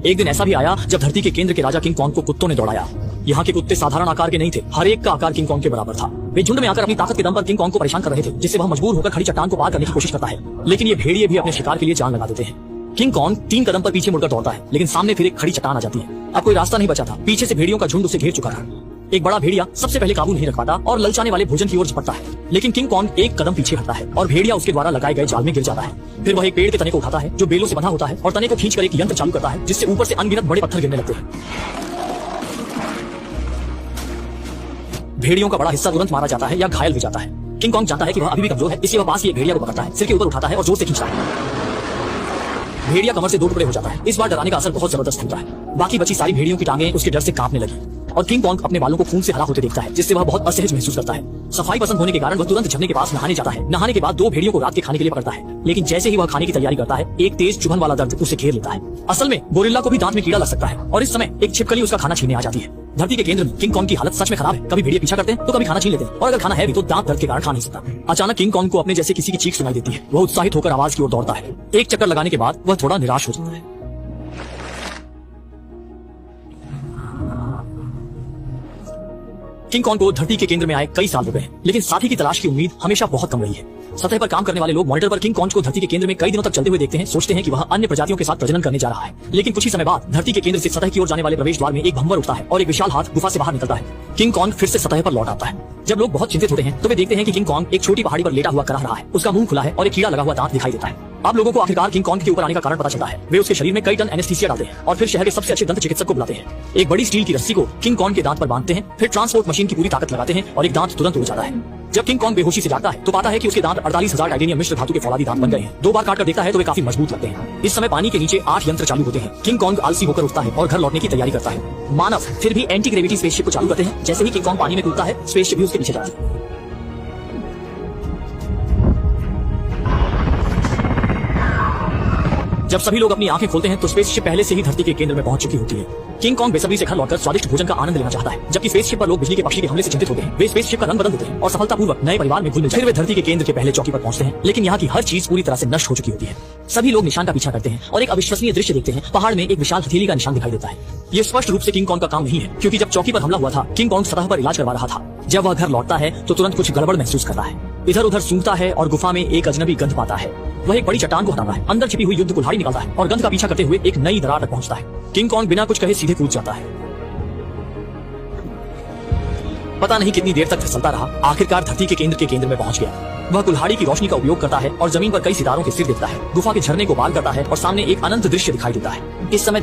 एक दिन ऐसा भी आया जब धरती के केंद्र के राजा किंग कॉन्ग को कुत्तों ने दौड़ाया। यहाँ के कुत्ते साधारण आकार के नहीं थे, हर एक का आकार किंग कॉन्ग के बराबर था। वे झुंड में आकर अपनी ताकत के दम पर किंग कॉन्ग को परेशान कर रहे थे, जिससे वह मजबूर होकर खड़ी चट्टान को पार करने की कोशिश करता है। लेकिन ये भेड़िए भी अपने शिकार के लिए जान लगा देते हैं। किंग कॉन्ग 3 कदम पर पीछे मुड़कर दौड़ता है, लेकिन सामने फिर एक खड़ी चट्टान आ जाती है। अब कोई रास्ता नहीं बचा था, पीछे से भेड़ियों का झुंड उसे घेर चुका था। एक बड़ा भेड़िया सबसे पहले काबू नहीं रख पाता और ललचाने वाले भोजन की ओर झपटता है, लेकिन किंग कॉन्ग एक कदम पीछे हटता है और भेड़िया उसके द्वारा लगाए गए जाल में गिर जाता है। फिर वह एक पेड़ के तने को उठाता है जो बेलों से बंधा होता है और तने को खींचकर एक यंत्र चालू करता है, जिससे ऊपर से अनगिनत बड़े पत्थर गिरने लगते हैं। भेड़ियों का बड़ा हिस्सा तुरंत मारा जाता है या घायल हो जाता है। किंग कॉन्ग जानता है कि वह अभी भी कमजोर है, इसलिए वह पास की एक भेड़िया को पकड़ता है, सिर के ऊपर उठाता है और जोर से खींचता है। भेड़िया कमर से 2 टुकड़े हो जाता है। इस बार डराने का असर बहुत जबरदस्त होता है। बाकी बची सारी भेड़ियों की टांगें उसके डर से कांपने लगी और किंग कॉन्ग अपने बालों को खून से हरा होते देखता है, जिससे वह बहुत असहज महसूस करता है। सफाई पसंद होने के कारण वह तुरंत झरने के पास नहाने जाता है। नहाने के बाद 2 भेड़ियों को रात के खाने के लिए पकड़ता है, लेकिन जैसे ही वह खाने की तैयारी करता है, एक तेज चुभन वाला दर्द उसे घेर लेता है। असल में गोरिल्ला को भी दांत में कीड़ा लग सकता है और इस समय एक छिपकली उसका खाना छीनने आ जाती है। धरती के केंद्र में किंग कॉन्ग की हालत सच में खराब है। कभी भेड़िए पीछा करते हैं तो कभी खाना छीन लेते हैं, और अगर खाना है भी तो दांत दर्द के कारण खा नहीं सकता। अचानक किंग कॉन्ग को अपने जैसे किसी की चीख सुनाई देती है। वह उत्साहित होकर आवाज की ओर दौड़ता है। एक चक्कर लगाने के बाद वह थोड़ा निराश हो जाता है। किंग कॉन्ग को धरती के केंद्र में आए कई साल हो गए, लेकिन साथी की तलाश की उम्मीद हमेशा बहुत कम रही है। सतह पर काम करने वाले लोग मॉनिटर पर किंग कॉन्ग को धरती के केंद्र में कई दिनों तक चलते हुए देखते हैं, सोचते हैं कि वह अन्य प्रजातियों के साथ प्रजनन करने जा रहा है। लेकिन कुछ ही समय बाद धरती के केंद्र से सतह की ओर जाने वाले प्रवेश द्वार में एक भंवर उठता है और एक विशाल हाथ गुफा से बाहर निकलता है। किंग कॉन्ग फिर से सतह पर लौट आता है। जब लोग बहुत चिंतित होते हैं तो वे देखते हैं कि किंग कॉन्ग एक छोटी पहाड़ी पर लेटा हुआ करा रहा है। उसका मुंह खुला है और एक कीड़ा लगा हुआ दांत दिखाई देता है। अब लोगों को आखिरकार किंग कॉन्ग के ऊपर आने का कारण पता चलता है। वे उसके शरीर में कई टन एनेस्थीसिया डालते हैं और फिर शहर के सबसे अच्छे दंत चिकित्सक को बुलाते हैं। एक बड़ी स्टील की रस्सी को किंग कॉन्ग के दांत पर बांधते हैं, फिर ट्रांसपोर्ट मशीन की पूरी ताकत लगाते हैं और एक दांत तुरंत उड़ जाता है। जब किंग कॉन्ग बेहोशी से जागता है तो पाता है कि उसके दांत 48,000 टाइटेनियम मिश्र धातु के फौलादी दांत बन गए हैं। 2 बार काटकर देखता है तो वे काफी मजबूत लगते हैं। इस समय पानी के नीचे 8 यंत्र चालू होते हैं। किंग कॉन्ग आलसी होकर उठता है और घर लौटने की तैयारी करता है। मानव फिर भी एंटी ग्रेविटी स्पेसशिप को चालू करते हैं। जैसे ही किंग कॉन्ग पानी में कूदता है, स्पेसशिप भी उसके पीछे जाती है। जब सभी लोग अपनी आंखें खोलते हैं तो स्पेसशिप पहले से ही धरती के केंद्र में पहुंच चुकी होती है। किंग कॉन्ग बेसब्री से घर लौटकर स्वादिष्ट भोजन का आनंद लेना चाहता है, जबकि स्पेसशिप पर लोग बिजली के पक्षी के हमले से चिंतित होते हैं। वे स्पेसशिप का रंग बदल देते हैं और सफलतापूर्वक नए परिवार में घुल मिल जाते हैं। फिर वे धरती के केंद्र के पहले चौकी पर पहुंचते हैं, लेकिन यहाँ की हर चीज पूरी तरह से नष्ट हो चुकी होती है। सभी लोग निशान का पीछा करते हैं और एक अविश्वसनीय दृश्य देखते हैं। पहाड़ में एक विशाल हथेली का निशान दिखाई देता है। ये स्पष्ट रूप से किंग कॉन्ग का काम नहीं है, क्योंकि जब चौकी पर हमला हुआ था, किंग कॉन्ग सतह पर इलाज करवा रहा था। जब वह घर लौटता है तो तुरंत कुछ गड़बड़ महसूस करता है। इधर उधर सूंघता है और गुफा में एक अजनबी गंध पाता है। वह एक बड़ी चट्टान को हटाता है, अंदर छिपी हुई युद्ध कुल्हाड़ी निकालता है और गंध का पीछा करते हुए एक नई दरार तक पहुंचता है। किंग कॉन्ग बिना कुछ कहे सीधे कूद जाता है। पता नहीं कितनी देर तक फिसलता रहा, आखिरकार धरती के केंद्र में पहुंच गया। वह कुल्हाड़ी की रोशनी का उपयोग करता है और जमीन पर कई सितारों के सिर देखता है। गुफा के झरने को पार करता है और सामने एक अनंत दृश्य दिखाई देता है। इस समय